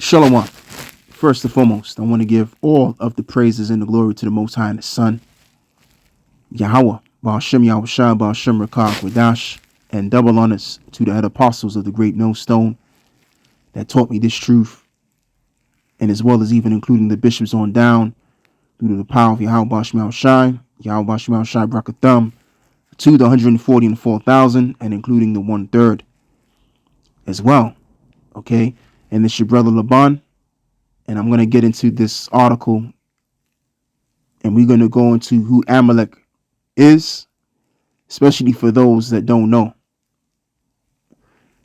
Shalom. First and foremost, I want to give all of the praises and the glory to the Most High and the Son, Yahweh, Ba'ashem Yahushua, Ba'ashem Rakah Kwadash, and double honors to the head apostles of the great millstone that taught me this truth, and as well as even including the bishops on down, due to the power of Yahweh Ba'ashem Yahushua, Yahweh Ba'ashem Yahushua Brakathum, to the 140 and 4,000, and including the 1/3 as well. Okay, and this your brother Laban. And I'm going to get into this article, and we're going to go into who Amalek is, especially for those that don't know.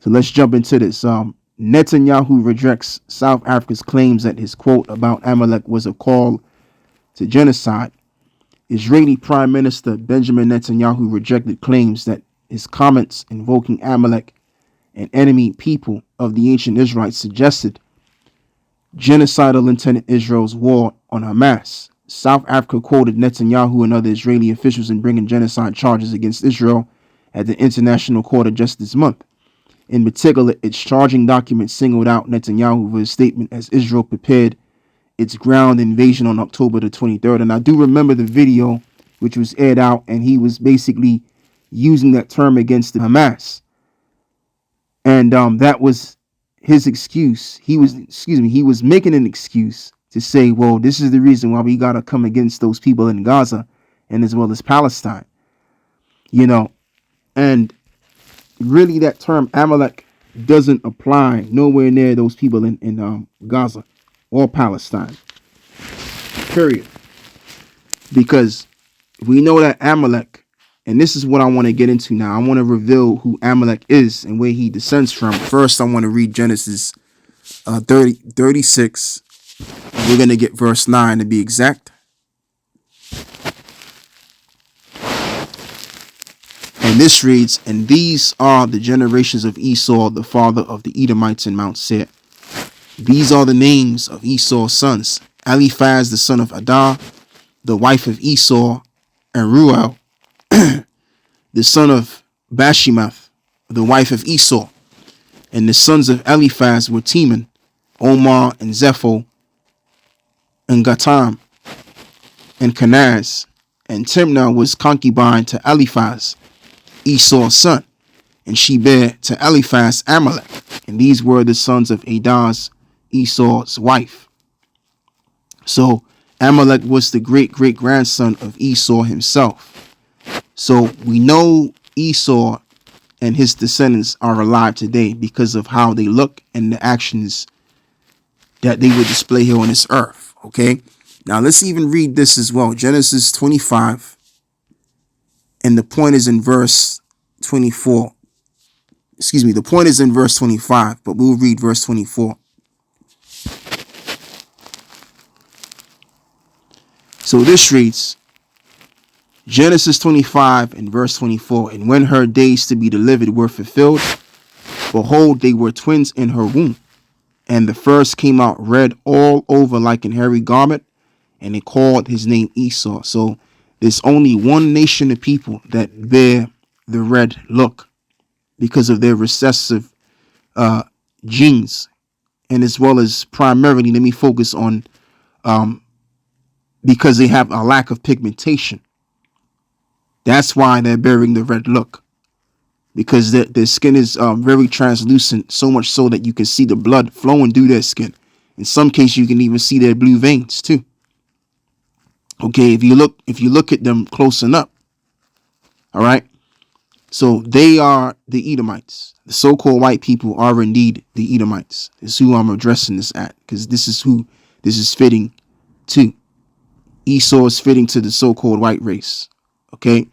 So let's jump into this. Netanyahu rejects South Africa's claims that his quote about Amalek was a call to genocide. Israeli Prime Minister Benjamin Netanyahu rejected claims that his comments invoking Amalek, an enemy people of the ancient Israelites, suggested genocidal intent in Israel's war on Hamas. South Africa quoted Netanyahu and other Israeli officials in bringing genocide charges against Israel at the International Court of Justice this month. In particular, its charging document singled out Netanyahu for his statement as Israel prepared its ground invasion on October the 23rd. And I do remember the video which was aired out, and he was basically using that term against the Hamas. And that was his excuse. He was making an excuse to say, well, this is the reason why we got to come against those people in Gaza and as well as Palestine, and really that term Amalek doesn't apply nowhere near those people in Gaza or Palestine, period. Because we know that Amalek, and this is what I want to get into now. I want to reveal who Amalek is and where he descends from. First, I want to read Genesis 36. We're going to get verse 9 to be exact. And this reads, "And these are the generations of Esau, the father of the Edomites in Mount Seir. These are the names of Esau's sons: Eliphaz, the son of Adah, the wife of Esau, and Ruel, the son of Bashemath, the wife of Esau. And the sons of Eliphaz were Teman, Omar, and Zepho, and Gatam, and Kenaz. And Timnah was concubine to Eliphaz, Esau's son, and she bare to Eliphaz Amalek. And these were the sons of Adah's, Esau's wife." So Amalek was the great-great-grandson of Esau himself. So we know Esau and his descendants are alive today because of how they look and the actions that they would display here on this earth. Okay, now let's even read this as well. Genesis 25, and the point is in verse 24. The point is in verse 25, but we'll read verse 24. So this reads, Genesis 25 and verse 24, "And when her days to be delivered were fulfilled, behold, they were twins in her womb. And the first came out red all over like an hairy garment, and they called his name Esau." So there's only one nation of people that bear the red look because of their recessive genes, and as well as primarily, let me focus on because they have a lack of pigmentation. That's why they're bearing the red look, because their skin is very translucent, so much so that you can see the blood flowing through their skin. In some cases, you can even see their blue veins too. Okay, if you look at them close enough. All right. So they are the Edomites. The so-called white people are indeed the Edomites. This is who I'm addressing this at, because this is who this is fitting to. Esau is fitting to the so-called white race. Okay.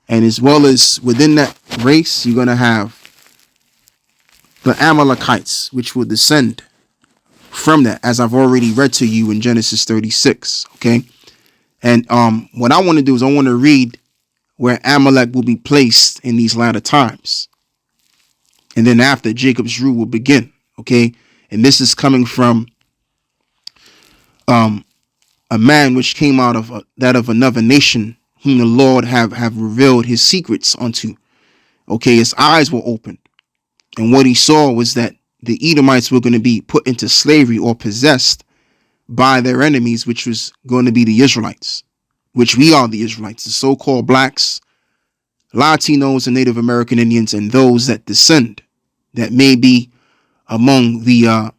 And as well as within that race, you're going to have the Amalekites, which will descend from that, as I've already read to you in Genesis 36. Okay. And what I want to do is I want to read where Amalek will be placed in these latter times. And then after, Jacob's rule will begin. Okay. And this is coming from a man which came out of that of another nation, whom the Lord have revealed his secrets unto. Okay, his eyes were opened, and what he saw was that the Edomites were going to be put into slavery or possessed by their enemies, which was going to be the Israelites, which we are the Israelites, the so-called blacks, Latinos, and Native American Indians, and those that descend, that may be among the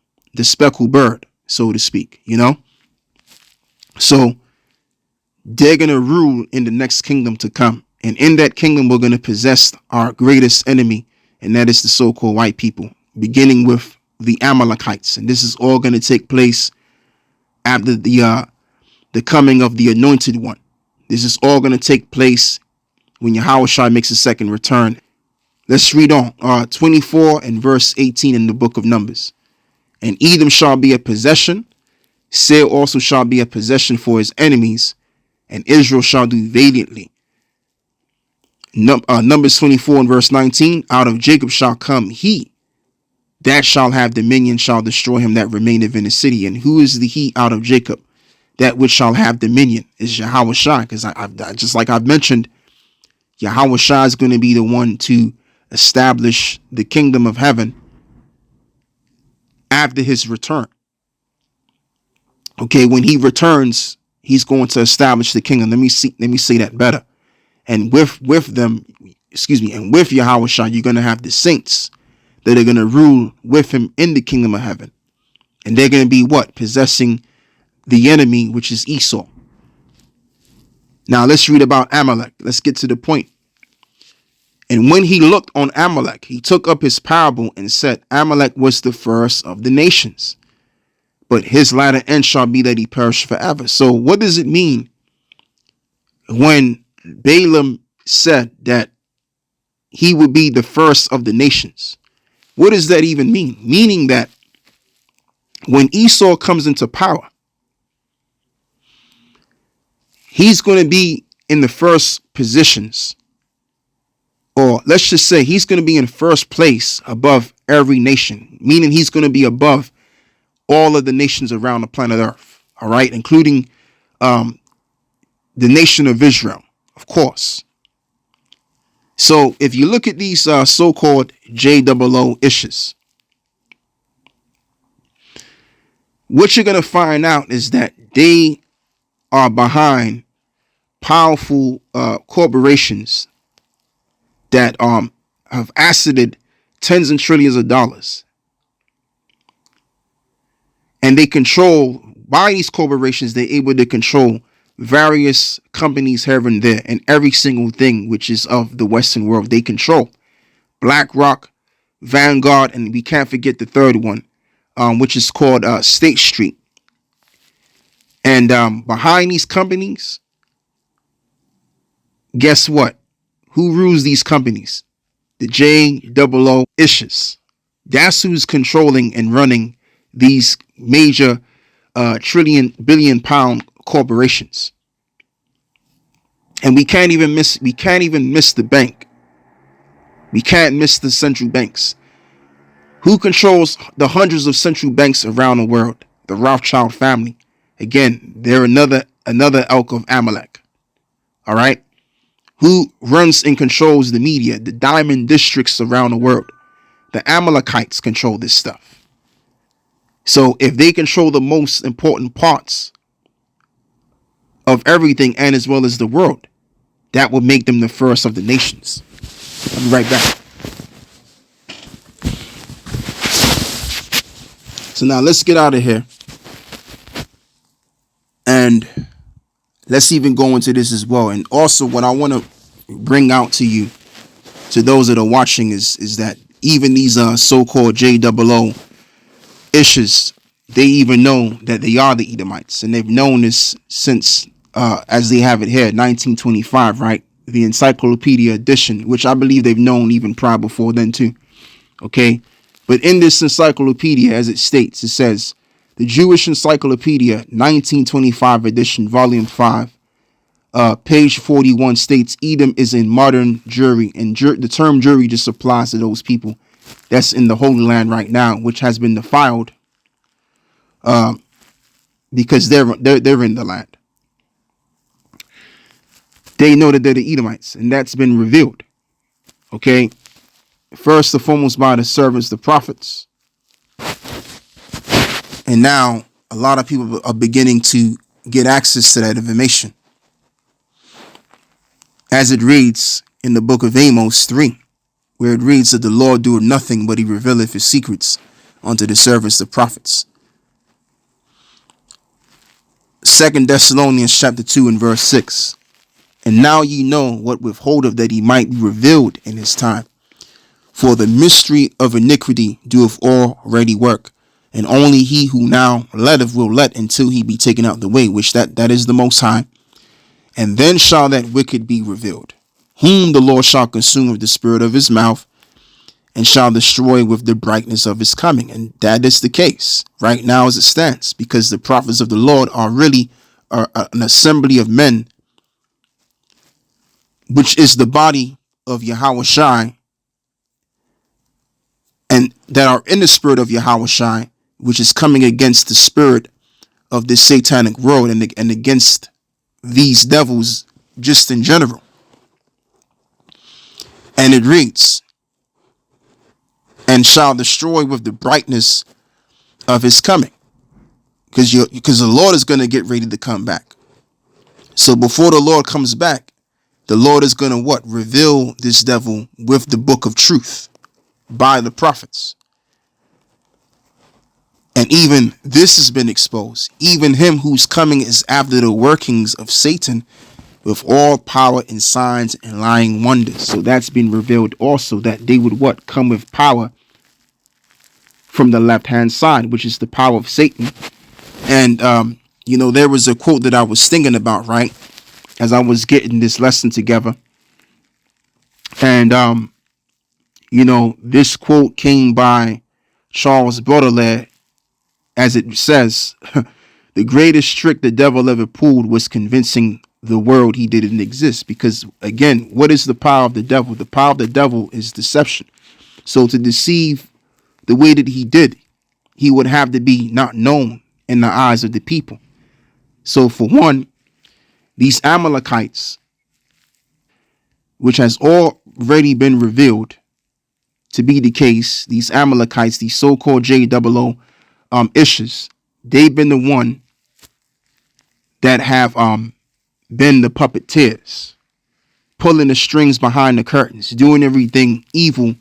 speckled bird, so to speak, you know? So they're going to rule in the next kingdom to come. And in that kingdom, we're going to possess our greatest enemy, and that is the so-called white people, beginning with the Amalekites. And this is all going to take place after the coming of the anointed one. This is all going to take place when Yahushua makes a second return. Let's read on. 24 and verse 18 in the book of Numbers. And Edom shall be a possession. Seir also shall be a possession for his enemies, and Israel shall do valiantly. Numbers 24 and verse 19. Out of Jacob shall come he that shall have dominion, shall destroy him that remaineth in the city. And who is the he out of Jacob? That which shall have dominion is Yahushua. Because I just like I've mentioned, Yahushua is going to be the one to establish the kingdom of heaven after his return. Okay, when he returns, he's going to establish the kingdom. Let me say that better. And with them, and with Yahushua, you're going to have the saints that are going to rule with him in the kingdom of heaven. And they're going to be what? Possessing the enemy, which is Esau. Now let's read about Amalek. Let's get to the point. And when he looked on Amalek, he took up his parable and said, Amalek was the first of the nations, but his latter end shall be that he perish forever. So what does it mean when Balaam said that he would be the first of the nations? What does that even mean? Meaning that when Esau comes into power, he's going to be in the first positions, or let's just say he's going to be in first place above every nation, meaning he's going to be above all of the nations around the planet Earth, all right, including the nation of Israel, of course. So if you look at these so-called JOO issues, what you're going to find out is that they are behind powerful corporations that have asseted tens and trillions of dollars. And they control, by these corporations, they're able to control various companies here and there, and every single thing which is of the Western world they control. BlackRock, Vanguard, and we can't forget the third one, which is called State Street. And behind these companies, guess what? Who rules these companies? The JOO issues. That's who's controlling and running these major trillion, billion pound corporations. And we can't even miss the bank. We can't miss the central banks. Who controls the hundreds of central banks around the world? The Rothschild family. Again, they're another elk of Amalek. All right. Who runs and controls the media? The diamond districts around the world. The Amalekites control this stuff. So if they control the most important parts of everything, and as well as the world, that will make them the first of the nations. I'll be right back. So now let's get out of here. And let's even go into this as well. And also what I want to bring out to you, to those that are watching, is that even these so-called JOO issues, they even know that they are the Edomites. And they've known this since, as they have it here, 1925, right? The Encyclopedia edition, which I believe they've known even prior before then too. Okay. But in this encyclopedia, as it states, it says, the Jewish Encyclopedia, 1925 edition, volume 5, page 41 states, Edom is in modern Jewry. And the term Jewry just applies to those people that's in the Holy Land right now, which has been defiled because they're in the land. They know that they're the Edomites, and that's been revealed. Okay. First and foremost by the servants, the prophets. And now a lot of people are beginning to get access to that information. As it reads in the book of Amos 3, where it reads that the Lord doeth nothing, but he revealeth his secrets unto the servants, the prophets. 2 Thessalonians chapter 2 and verse 6. And now ye know what withholdeth that he might be revealed in his time. For the mystery of iniquity doeth already work, and only he who now letteth will let until he be taken out of the way, which that is the Most High. And then shall that wicked be revealed, whom the Lord shall consume with the spirit of his mouth, and shall destroy with the brightness of his coming. And that is the case right now as it stands, because the prophets of the Lord are really an assembly of men, which is the body of Yahweh Shai, and that are in the spirit of Yahweh Shai, which is coming against the spirit of this satanic world and against these devils just in general. And it reads, and shall destroy with the brightness of his coming, because the Lord is going to get ready to come back. So before the Lord comes back, the Lord is going to what? Reveal this devil with the book of truth by the prophets. And even this has been exposed. Even him whose coming is after the workings of Satan, with all power and signs and lying wonders. So that's been revealed also, that they would what? Come with power from the left hand side, which is the power of Satan. And there was a quote that I was thinking about, right, as I was getting this lesson together. And this quote came by Charles Baudelaire, as it says, the greatest trick the devil ever pulled was convincing the world he didn't exist. Because again, what is the power of the devil? The power of the devil is deception. So to deceive the way that he did, he would have to be not known in the eyes of the people. So for one, these Amalekites, which has already been revealed to be the case, these Amalekites, these so-called JOO issues, they've been the one that have been the puppeteers, pulling the strings behind the curtains, doing everything evil,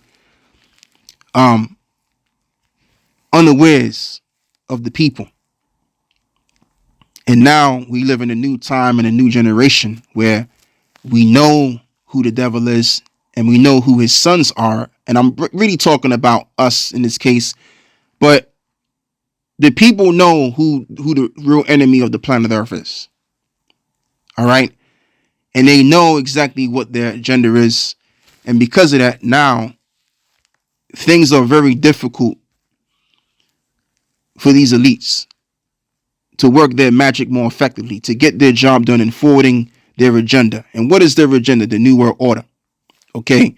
unawares of the people. And now we live in a new time and a new generation where we know who the devil is and we know who his sons are. And I'm really talking about us in this case, but the people know who the real enemy of the planet Earth is. All right. And they know exactly what their agenda is. And because of that, now things are very difficult for these elites to work their magic more effectively, to get their job done in forwarding their agenda. And what is their agenda? The New World Order. Okay.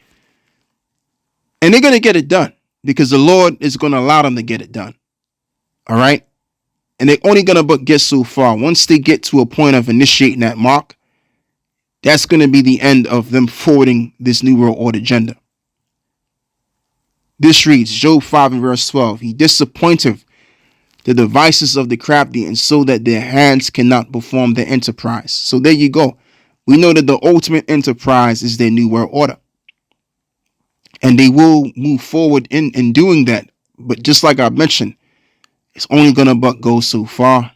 And they're going to get it done because the Lord is going to allow them to get it done. All right. And they're only going to get so far. Once they get to a point of initiating that mark, that's going to be the end of them forwarding this New World Order agenda. This reads, Job 5 and verse 12. He disappointeth the devices of the crafty, and so that their hands cannot perform their enterprise. So there you go. We know that the ultimate enterprise is their New World Order. And they will move forward in doing that. But just like I mentioned, it's only going to go so far.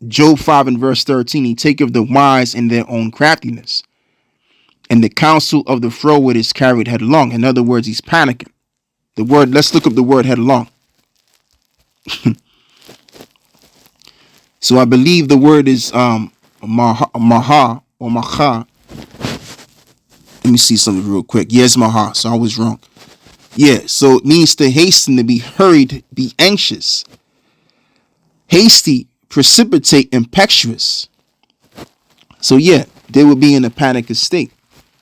Job 5 and verse 13, he taketh the wise in their own craftiness, and the counsel of the froward is carried headlong. In other words, he's panicking. Let's look up the word headlong. So I believe the word is maha or maha. Let me see something real quick. Yes, maha. So I was wrong. Yeah, so it means to hasten, to be hurried, be anxious, hasty, precipitate, impetuous. So yeah, they would be in a panic state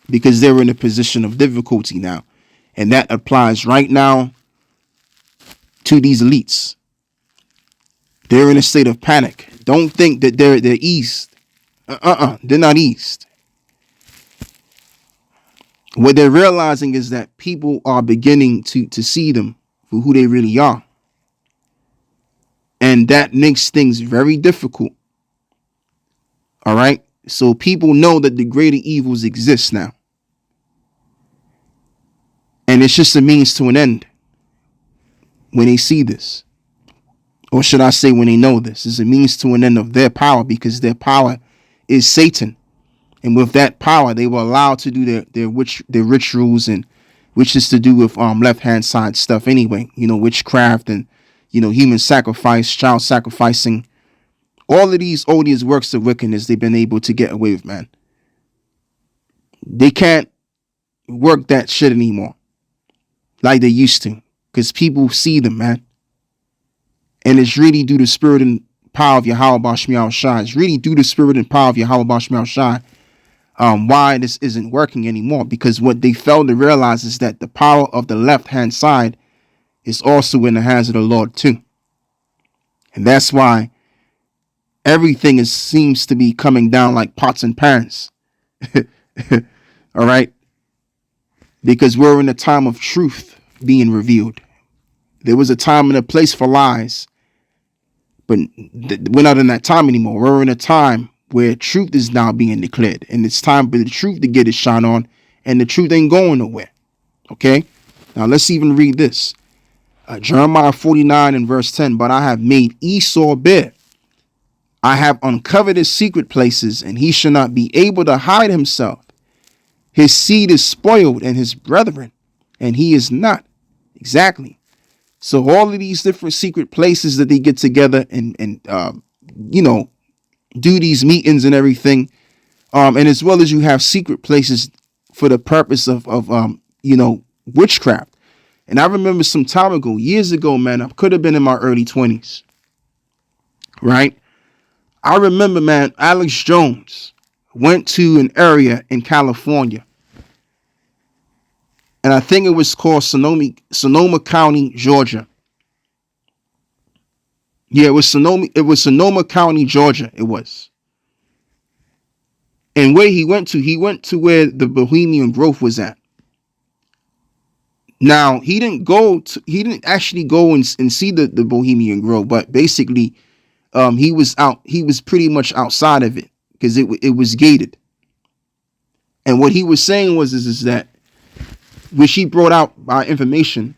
because they're in a position of difficulty now. And that applies right now to these elites. They're in a state of panic. Don't think that they're eased. They're not eased. What they're realizing is that people are beginning to see them for who they really are. And that makes things very difficult. All right. So people know that the greater evils exist now. And it's just a means to an end when they see this. Or should I say when they know this? It's a means to an end of their power, because their power is Satan. And with that power, they were allowed to do their rituals, and which is to do with left hand side stuff anyway. Witchcraft and human sacrifice, child sacrificing. All of these odious works of wickedness they've been able to get away with, man. They can't work that shit anymore like they used to, because people see them, man. And it's really due to the spirit and power of Yahweh Bashmi Al-Shai. It's really due to the spirit and power of Yahweh Bashmi Al-Shai why this isn't working anymore. Because what they failed to realize is that the power of the left-hand side is also in the hands of the Lord too. And that's why everything seems to be coming down like pots and pans. All right? Because we're in a time of truth being revealed. There was a time and a place for lies, but we're not in that time anymore. We're in a time where truth is now being declared, and it's time for the truth to get its shine on, and the truth ain't going nowhere. Okay? Now let's even read this. Jeremiah 49 and verse 10. But I have made Esau bare. I have uncovered his secret places, and he shall not be able to hide himself. His seed is spoiled, and his brethren, and he is not. Exactly. So all of these different secret places that they get together and do these meetings and everything, and as well as you have secret places for the purpose of witchcraft. And I remember some time ago, years ago, man, I could have been in my early 20s, right? I remember, man, Alex Jones went to an area in California, and I think it was called Sonoma County, Georgia. Yeah, it was Sonoma County, Georgia. It was. And where he went to where the Bohemian Grove was at. Now, he didn't actually go and see the Bohemian Grove, but basically he was pretty much outside of it, because it was gated. And what he was saying is that, which he brought out by information,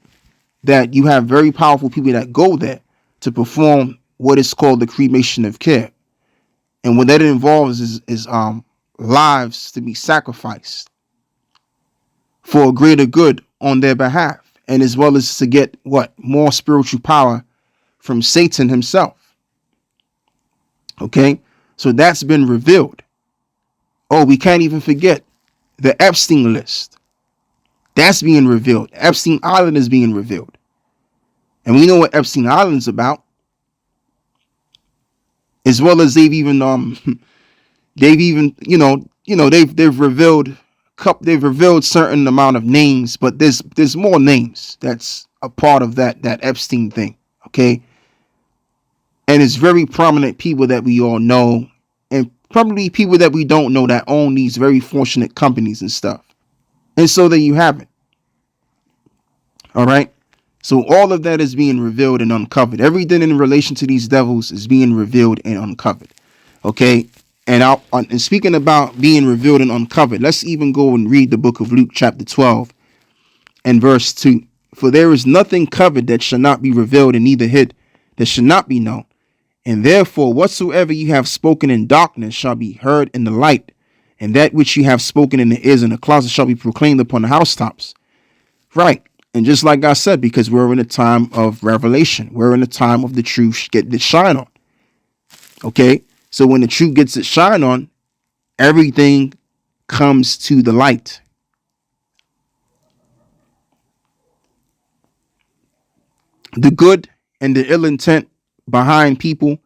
that you have very powerful people that go there to perform what is called the cremation of care. And what that involves is lives to be sacrificed for a greater good on their behalf, and as well as to get more spiritual power from Satan himself. Okay, so that's been revealed. Oh, we can't even forget the Epstein list. That's being revealed. Epstein Island is being revealed, and we know what Epstein Island's about. As well as they've even they've revealed certain amount of names, but there's more names that's a part of that Epstein thing. Okay, and it's very prominent people that we all know, and probably people that we don't know, that own these very fortunate companies and stuff. And so there you have it. All right. So all of that is being revealed and uncovered. Everything in relation to these devils is being revealed and uncovered. Okay. And speaking about being revealed and uncovered, let's even go and read the book of Luke chapter 12 and verse 2. For there is nothing covered that shall not be revealed, and neither hid that shall not be known. And therefore whatsoever you have spoken in darkness shall be heard in the light, and that which you have spoken in the ears in the closet shall be proclaimed upon the housetops. Right. And just like I said, because we're in a time of revelation, we're in a time of the truth getting its shine on. Okay. So when the truth gets its shine on, everything comes to the light. The good and the ill intent behind people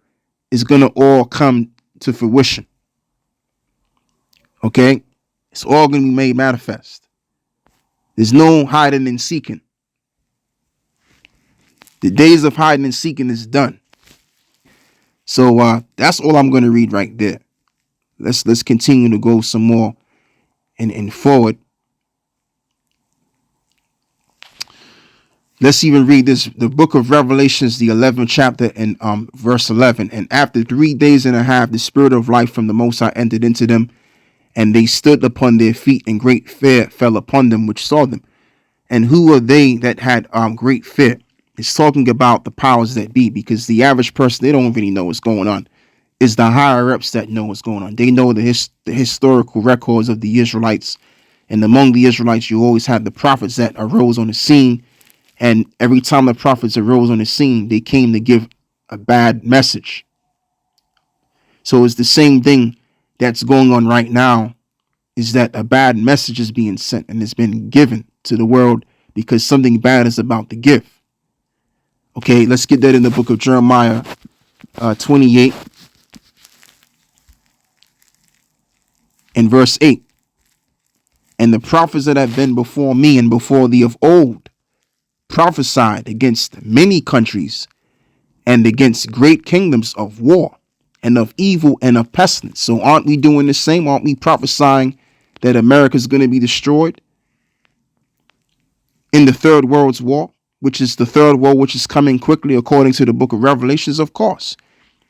is going to all come to fruition. Okay. It's all going to be made manifest. There's no hiding and seeking. The days of hiding and seeking is done. So that's all I'm going to read right there. Let's continue to go some more and forward. Let's even read this, the book of Revelations, the 11th chapter and verse 11. And after 3 days and a half, the spirit of life from the Most High entered into them, and they stood upon their feet, and great fear fell upon them which saw them. And who are they that had great fear? It's talking about the powers that be, because the average person, they don't really know what's going on. It's the higher ups that know what's going on. They know the historical records of the Israelites. And among the Israelites, you always have the prophets that arose on the scene. And every time the prophets arose on the scene, they came to give a bad message. So it's the same thing that's going on right now, is that a bad message is being sent and it's been given to the world because something bad is about to give. Okay, let's get that in the book of Jeremiah 28 and verse 8. And the prophets that have been before me and before thee of old prophesied against many countries and against great kingdoms of war and of evil and of pestilence. So aren't we doing the same? Aren't we prophesying that America is going to be destroyed in the third world's war, which is the third war, which is coming quickly according to the book of Revelations? Of course.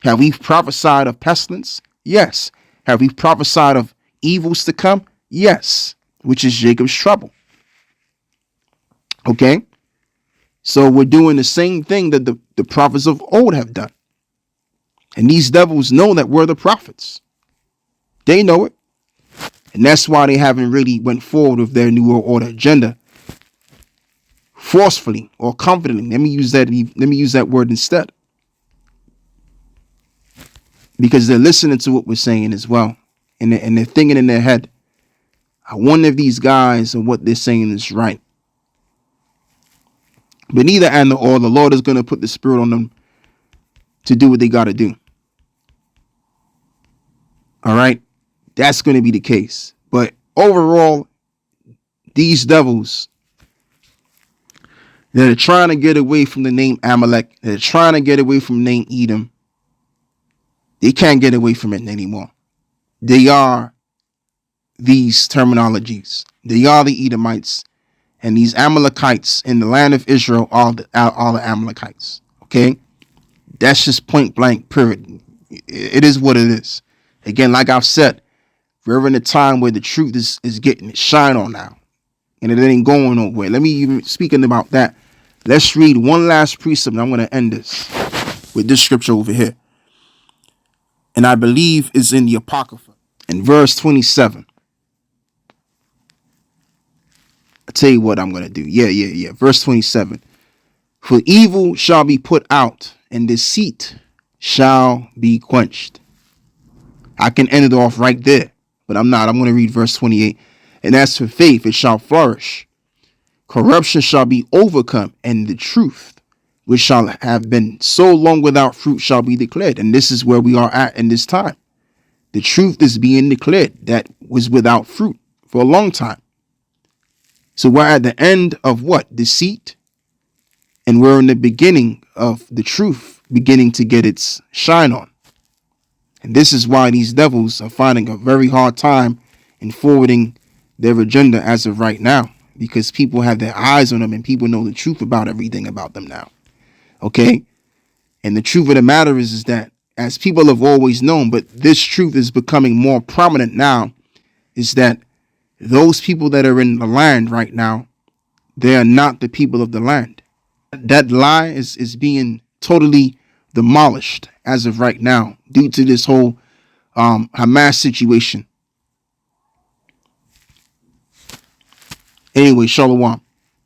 Have we prophesied of pestilence? Yes. Have we prophesied of evils to come? Yes. Which is Jacob's trouble. Okay. So we're doing the same thing that the prophets of old have done. And these devils know that we're the prophets. They know it. And that's why they haven't really went forward with their New World Order agenda forcefully or confidently. Let me use that word instead. Because they're listening to what we're saying as well. And they're thinking in their head, I wonder if these guys and what they're saying is right. But neither and or, the Lord is going to put the spirit on them to do what they got to do. All right. That's going to be the case. But overall, these devils that are trying to get away from the name Amalek, that are trying to get away from the name Edom, they can't get away from it anymore. They are these terminologies. They are the Edomites. And these Amalekites in the land of Israel are the Amalekites. Okay? That's just point blank, period. It is what it is. Again, like I've said, we're in a time where the truth is getting its shine on now. And it ain't going nowhere. Let me even, speaking about that, let's read one last precept, and I'm going to end this with this scripture over here. And I believe it's in the Apocrypha. In verse 27. I'll tell you what I'm going to do. Yeah. Verse 27. For evil shall be put out, and deceit shall be quenched. I can end it off right there, but I'm not. I'm going to read verse 28. And as for faith, it shall flourish. Corruption shall be overcome, and the truth, which shall have been so long without fruit, shall be declared. And this is where we are at in this time. The truth is being declared that was without fruit for a long time. So we're at the end of what? Deceit. And we're in the beginning of the truth beginning to get its shine on. And this is why these devils are finding a very hard time in forwarding their agenda as of right now. Because people have their eyes on them and people know the truth about everything about them now. Okay? And the truth of the matter is that, as people have always known, but this truth is becoming more prominent now, is that those people that are in the land right now, they are not the people of the land. That lie is being totally demolished as of right now due to this whole Hamas situation. Anyway, Shalom.